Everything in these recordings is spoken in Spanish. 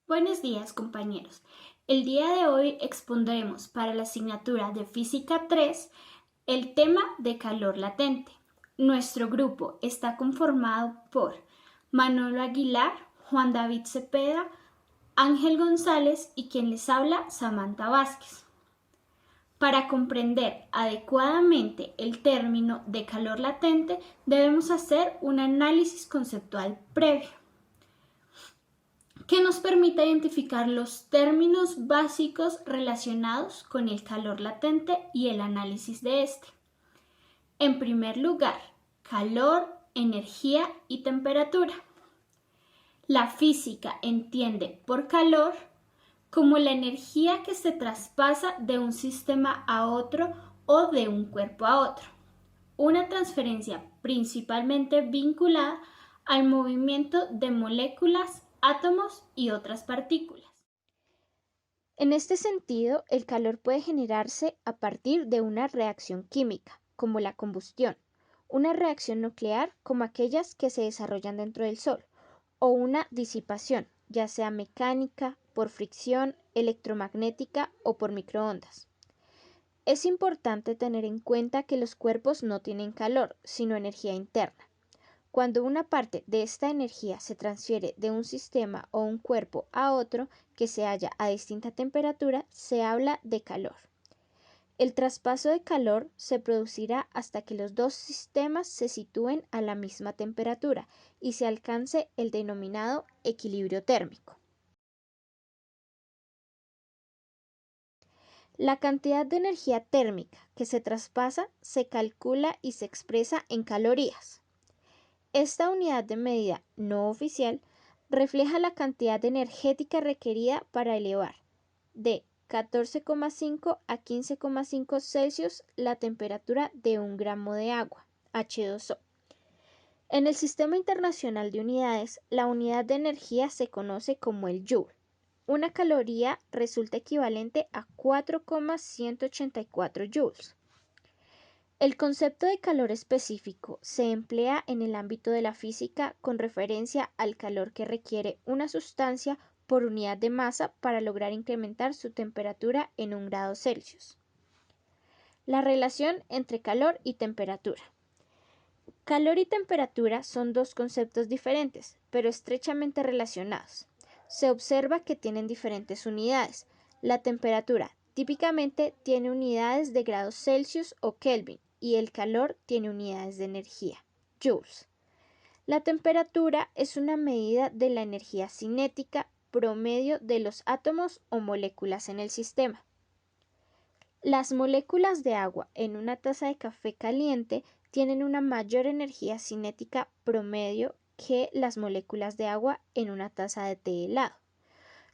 Buenos días, compañeros. El día de hoy expondremos para la asignatura de Física 3 el tema de calor latente. Nuestro grupo está conformado por Manolo Aguilar, Juan David Cepeda, Ángel González y quien les habla, Samantha Vázquez. Para comprender adecuadamente el término de calor latente, debemos hacer un análisis conceptual previo que nos permite identificar los términos básicos relacionados con el calor latente y el análisis de este. En primer lugar, calor, energía y temperatura. La física entiende por calor como la energía que se traspasa de un sistema a otro o de un cuerpo a otro. Una transferencia principalmente vinculada al movimiento de moléculas, átomos y otras partículas. En este sentido, el calor puede generarse a partir de una reacción química, como la combustión, una reacción nuclear, como aquellas que se desarrollan dentro del Sol, o una disipación, ya sea mecánica, por fricción, electromagnética o por microondas. Es importante tener en cuenta que los cuerpos no tienen calor, sino energía interna. Cuando una parte de esta energía se transfiere de un sistema o un cuerpo a otro que se halla a distinta temperatura, se habla de calor. El traspaso de calor se producirá hasta que los dos sistemas se sitúen a la misma temperatura y se alcance el denominado equilibrio térmico. La cantidad de energía térmica que se traspasa se calcula y se expresa en calorías. Esta unidad de medida no oficial refleja la cantidad energética requerida para elevar de 14,5 a 15,5 Celsius la temperatura de 1 gramo de agua, H2O. En el Sistema Internacional de Unidades, la unidad de energía se conoce como el Joule. Una caloría resulta equivalente a 4,184 joules. El concepto de calor específico se emplea en el ámbito de la física con referencia al calor que requiere una sustancia por unidad de masa para lograr incrementar su temperatura en 1 grado Celsius. La relación entre calor y temperatura. Calor y temperatura son dos conceptos diferentes, pero estrechamente relacionados. Se observa que tienen diferentes unidades. La temperatura típicamente tiene unidades de grados Celsius o Kelvin, y el calor tiene unidades de energía, joules. La temperatura es una medida de la energía cinética promedio de los átomos o moléculas en el sistema. Las moléculas de agua en una taza de café caliente tienen una mayor energía cinética promedio que las moléculas de agua en una taza de té helado,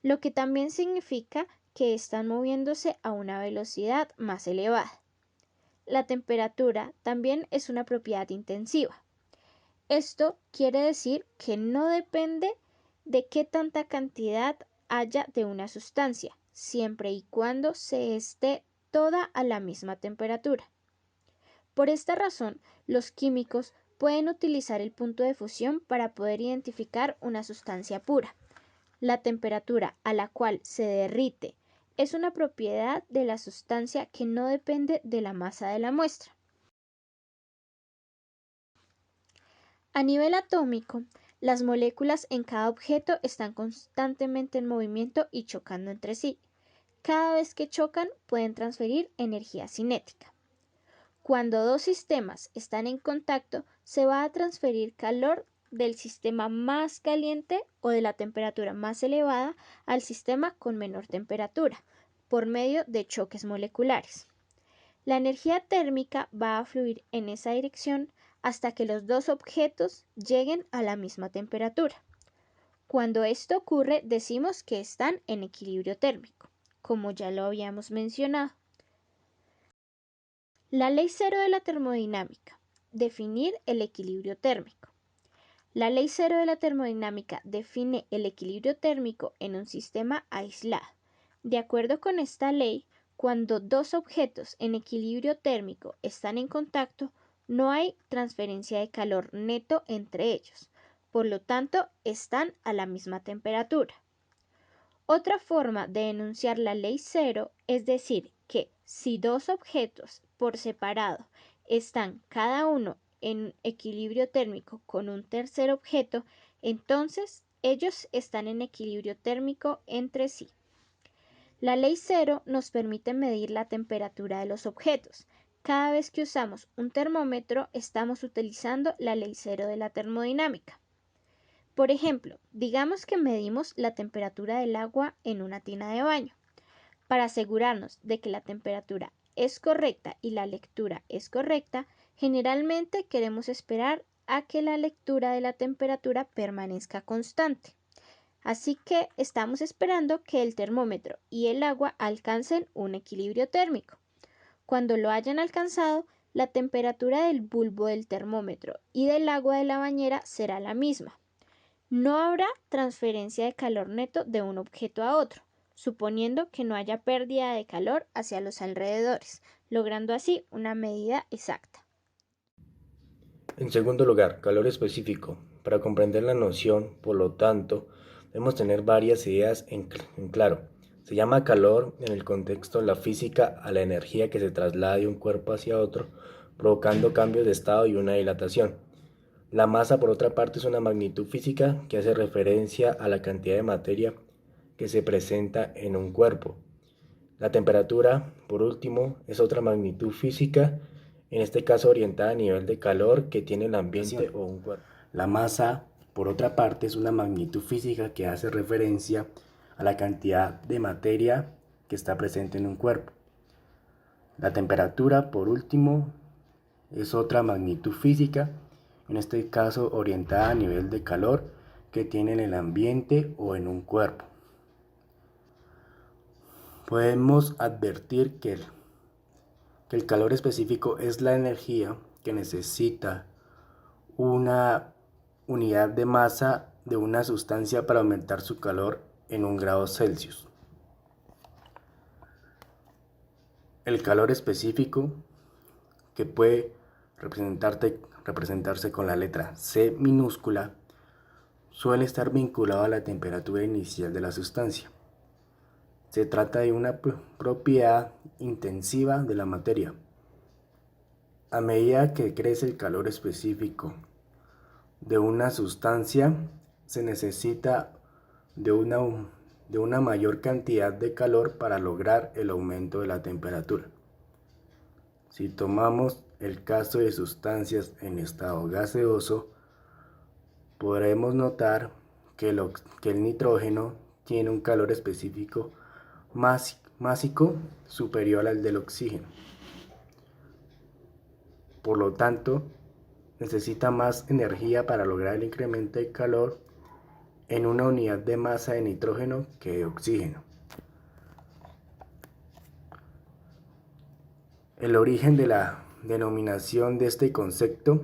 lo que también significa que están moviéndose a una velocidad más elevada. La temperatura también es una propiedad intensiva. Esto quiere decir que no depende de qué tanta cantidad haya de una sustancia, siempre y cuando se esté toda a la misma temperatura. Por esta razón, los químicos pueden utilizar el punto de fusión para poder identificar una sustancia pura. La temperatura a la cual se derrite es una propiedad de la sustancia que no depende de la masa de la muestra. A nivel atómico, las moléculas en cada objeto están constantemente en movimiento y chocando entre sí. Cada vez que chocan, pueden transferir energía cinética. Cuando dos sistemas están en contacto, se va a transferir calor del sistema más caliente o de la temperatura más elevada al sistema con menor temperatura, por medio de choques moleculares. La energía térmica va a fluir en esa dirección hasta que los dos objetos lleguen a la misma temperatura. Cuando esto ocurre, decimos que están en equilibrio térmico, como ya lo habíamos mencionado. La ley cero de la termodinámica. Definir el equilibrio térmico. La ley cero de la termodinámica define el equilibrio térmico en un sistema aislado. De acuerdo con esta ley, cuando dos objetos en equilibrio térmico están en contacto, no hay transferencia de calor neto entre ellos. Por lo tanto, están a la misma temperatura. Otra forma de enunciar la ley cero es decir que si dos objetos por separado están cada uno en equilibrio térmico con un tercer objeto, entonces ellos están en equilibrio térmico entre sí. La ley cero nos permite medir la temperatura de los objetos. Cada vez que usamos un termómetro, estamos utilizando la ley cero de la termodinámica. Por ejemplo, digamos que medimos la temperatura del agua en una tina de baño. Para asegurarnos de que la temperatura es correcta y la lectura es correcta, generalmente queremos esperar a que la lectura de la temperatura permanezca constante. Así que estamos esperando que el termómetro y el agua alcancen un equilibrio térmico. Cuando lo hayan alcanzado, la temperatura del bulbo del termómetro y del agua de la bañera será la misma. No habrá transferencia de calor neto de un objeto a otro, suponiendo que no haya pérdida de calor hacia los alrededores, logrando así una medida exacta. En segundo lugar, calor específico. Para comprender la noción, por lo tanto, debemos tener varias ideas en claro. Se llama calor en el contexto de la física a la energía que se traslada de un cuerpo hacia otro, provocando cambios de estado y una dilatación. La masa, por otra parte, es una magnitud física que hace referencia a la cantidad de materia que se presenta en un cuerpo. La temperatura, por último, es otra magnitud física, en este caso orientada a nivel de calor que tiene el ambiente o un cuerpo. La masa, por otra parte, es una magnitud física que hace referencia a la cantidad de materia que está presente en un cuerpo. La temperatura, por último, es otra magnitud física, en este caso orientada a nivel de calor que tiene en el ambiente o en un cuerpo. Podemos advertir que el calor específico es la energía que necesita una unidad de masa de una sustancia para aumentar su calor en 1 grado Celsius. El calor específico, que puede representarse con la letra C minúscula, suele estar vinculado a la temperatura inicial de la sustancia. Se trata de una propiedad intensiva de la materia. A medida que crece el calor específico de una sustancia, se necesita de una mayor cantidad de calor para lograr el aumento de la temperatura. Si tomamos el caso de sustancias en estado gaseoso, podremos notar que el nitrógeno tiene un calor específico másico superior al del oxígeno. Por lo tanto, necesita más energía para lograr el incremento de calor en una unidad de masa de nitrógeno que de oxígeno. El origen de la denominación de este concepto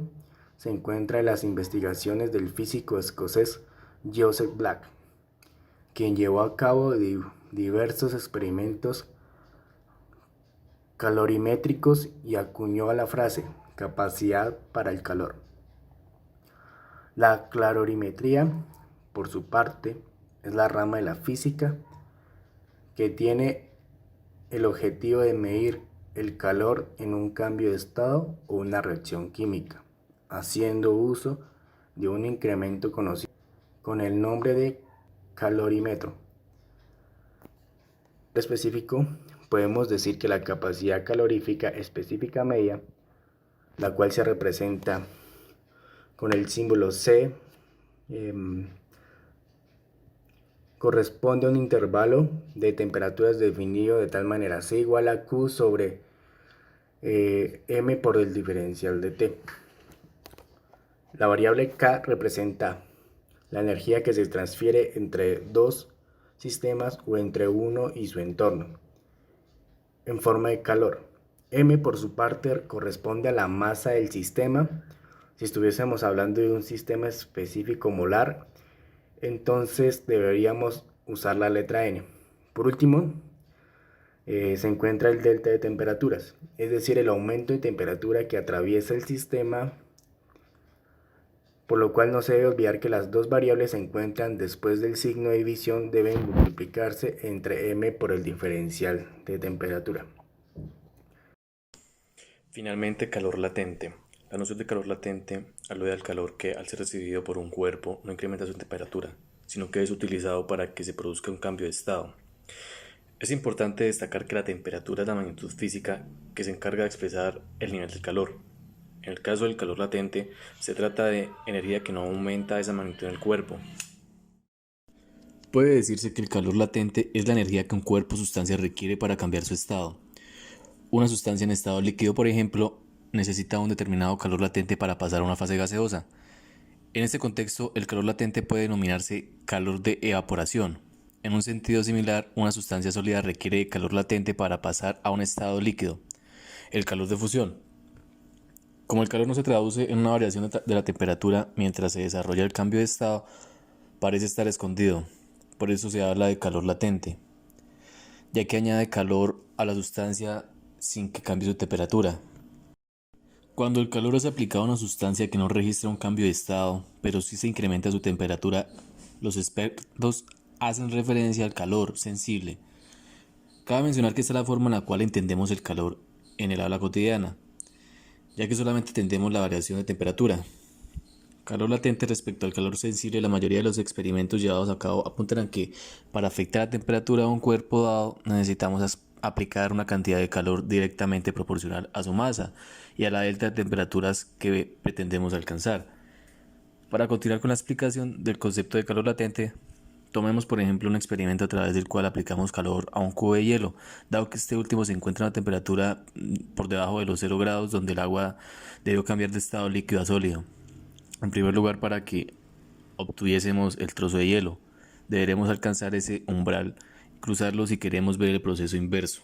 se encuentra en las investigaciones del físico escocés Joseph Black, quien llevó a cabo diversos experimentos calorimétricos y acuñó la frase capacidad para el calor. La calorimetría, por su parte, es la rama de la física que tiene el objetivo de medir el calor en un cambio de estado o una reacción química, haciendo uso de un incremento conocido con el nombre de calorímetro. En específico, podemos decir que la capacidad calorífica específica media, la cual se representa con el símbolo C, corresponde a un intervalo de temperaturas definido de tal manera C igual a Q sobre M por el diferencial de T. La variable K representa la energía que se transfiere entre dos sistemas o entre uno y su entorno en forma de calor. M, por su parte, corresponde a la masa del sistema. Si estuviésemos hablando de un sistema específico molar, entonces deberíamos usar la letra N. Por último, se encuentra el delta de temperaturas, es decir, el aumento de temperatura que atraviesa el sistema por lo cual no se debe olvidar que las dos variables se encuentran después del signo de división deben multiplicarse entre m por el diferencial de temperatura. Finalmente, calor latente. La noción de calor latente alude al calor que, al ser recibido por un cuerpo, no incrementa su temperatura, sino que es utilizado para que se produzca un cambio de estado. Es importante destacar que la temperatura es la magnitud física que se encarga de expresar el nivel del calor. En el caso del calor latente, se trata de energía que no aumenta esa magnitud en el cuerpo. Puede decirse que el calor latente es la energía que un cuerpo o sustancia requiere para cambiar su estado. Una sustancia en estado líquido, por ejemplo, necesita un determinado calor latente para pasar a una fase gaseosa. En este contexto, el calor latente puede denominarse calor de evaporación. En un sentido similar, una sustancia sólida requiere de calor latente para pasar a un estado líquido, el calor de fusión. Como el calor no se traduce en una variación de la temperatura mientras se desarrolla el cambio de estado, parece estar escondido. Por eso se habla de calor latente, ya que añade calor a la sustancia sin que cambie su temperatura. Cuando el calor es aplicado a una sustancia que no registra un cambio de estado, pero sí se incrementa su temperatura, los expertos hacen referencia al calor sensible. Cabe mencionar que esta es la forma en la cual entendemos el calor en el habla cotidiana, ya que solamente entendemos la variación de temperatura. Calor latente respecto al calor sensible, la mayoría de los experimentos llevados a cabo apuntan a que para afectar la temperatura de un cuerpo dado necesitamos aplicar una cantidad de calor directamente proporcional a su masa y a la delta de temperaturas que pretendemos alcanzar. Para continuar con la explicación del concepto de calor latente, tomemos por ejemplo un experimento a través del cual aplicamos calor a un cubo de hielo, dado que este último se encuentra a una temperatura por debajo de los 0 grados, donde el agua debe cambiar de estado líquido a sólido. En primer lugar, para que obtuviésemos el trozo de hielo, deberemos alcanzar ese umbral y cruzarlo si queremos ver el proceso inverso.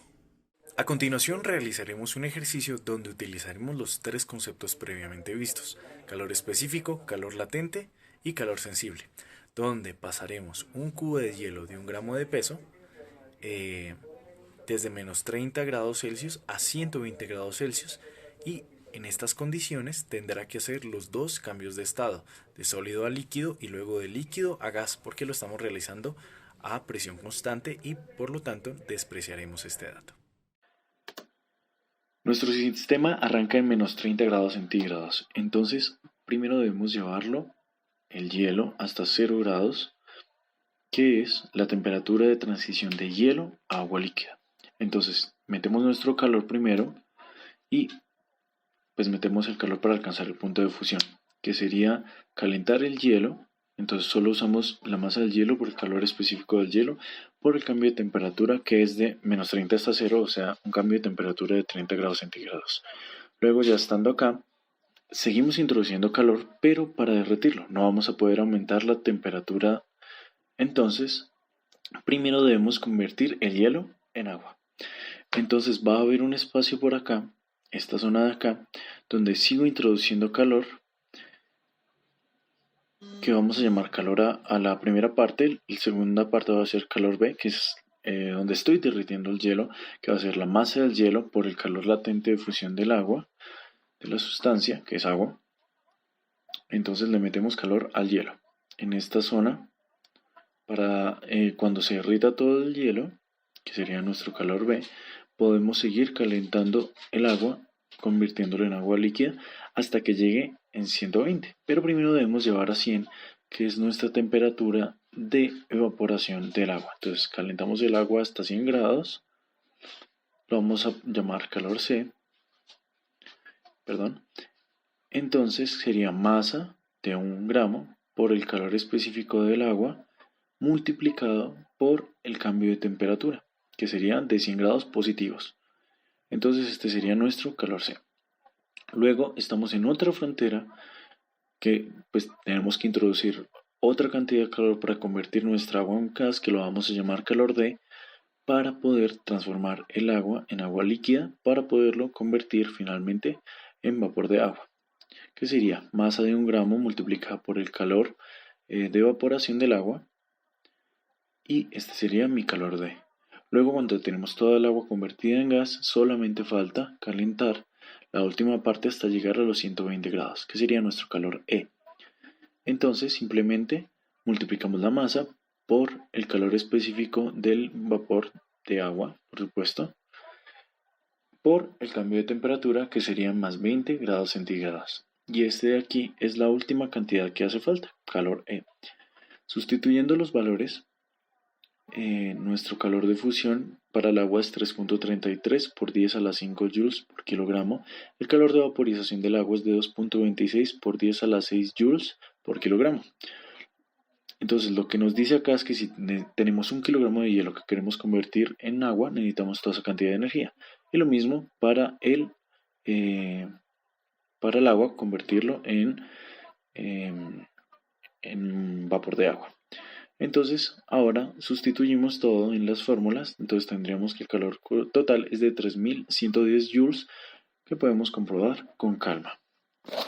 A continuación realizaremos un ejercicio donde utilizaremos los tres conceptos previamente vistos: calor específico, calor latente y calor sensible, donde pasaremos un cubo de hielo de 1 gramo de peso desde menos 30 grados Celsius a 120 grados Celsius, y en estas condiciones tendrá que hacer los dos cambios de estado, de sólido a líquido y luego de líquido a gas, porque lo estamos realizando a presión constante y por lo tanto despreciaremos este dato. Nuestro sistema arranca en menos 30 grados centígrados, entonces primero debemos llevarlo, el hielo, hasta 0 grados, que es la temperatura de transición de hielo a agua líquida. Entonces metemos nuestro calor primero y pues metemos el calor para alcanzar el punto de fusión, que sería calentar el hielo. Entonces solo usamos la masa del hielo por el calor específico del hielo, por el cambio de temperatura que es de menos 30 hasta 0, o sea, un cambio de temperatura de 30 grados centígrados. Luego, ya estando acá, seguimos introduciendo calor, pero para derretirlo. No vamos a poder aumentar la temperatura. Entonces, primero debemos convertir el hielo en agua. Entonces va a haber un espacio por acá, esta zona de acá, donde sigo introduciendo calor, que vamos a llamar calor a la primera parte. La segunda parte va a ser calor B, que es donde estoy derritiendo el hielo, que va a ser la masa del hielo por el calor latente de fusión del agua, de la sustancia, que es agua. Entonces le metemos calor al hielo. En esta zona, para cuando se derrita todo el hielo, que sería nuestro calor B, podemos seguir calentando el agua, convirtiéndolo en agua líquida, hasta que llegue en 120. Pero primero debemos llevar a 100, que es nuestra temperatura de evaporación del agua. Entonces calentamos el agua hasta 100 grados, lo vamos a llamar calor C, Entonces sería masa de 1 gramo por el calor específico del agua multiplicado por el cambio de temperatura, que sería de 100 grados positivos. Entonces este sería nuestro calor C. Luego estamos en otra frontera que pues tenemos que introducir otra cantidad de calor para convertir nuestra agua en gas, que lo vamos a llamar calor D, para poder transformar el agua en agua líquida, para poderlo convertir finalmente en vapor de agua, que sería masa de 1 gramo multiplicada por el calor de evaporación del agua, y este sería mi calor D. Luego, cuando tenemos toda el agua convertida en gas, solamente falta calentar la última parte hasta llegar a los 120 grados, que sería nuestro calor E. Entonces simplemente multiplicamos la masa por el calor específico del vapor de agua, por supuesto, por el cambio de temperatura, que serían más 20 grados centígrados. Y este de aquí es la última cantidad que hace falta, calor E. Sustituyendo los valores, nuestro calor de fusión para el agua es 3.33 por 10 a la 5 joules por kilogramo. El calor de vaporización del agua es de 2.26 por 10 a la 6 joules por kilogramo. Entonces lo que nos dice acá es que si tenemos 1 kilogramo de hielo que queremos convertir en agua, necesitamos toda esa cantidad de energía. Y lo mismo para el agua, convertirlo en vapor de agua. Entonces ahora sustituimos todo en las fórmulas. Entonces tendríamos que el calor total es de 3110 joules, que podemos comprobar con calma.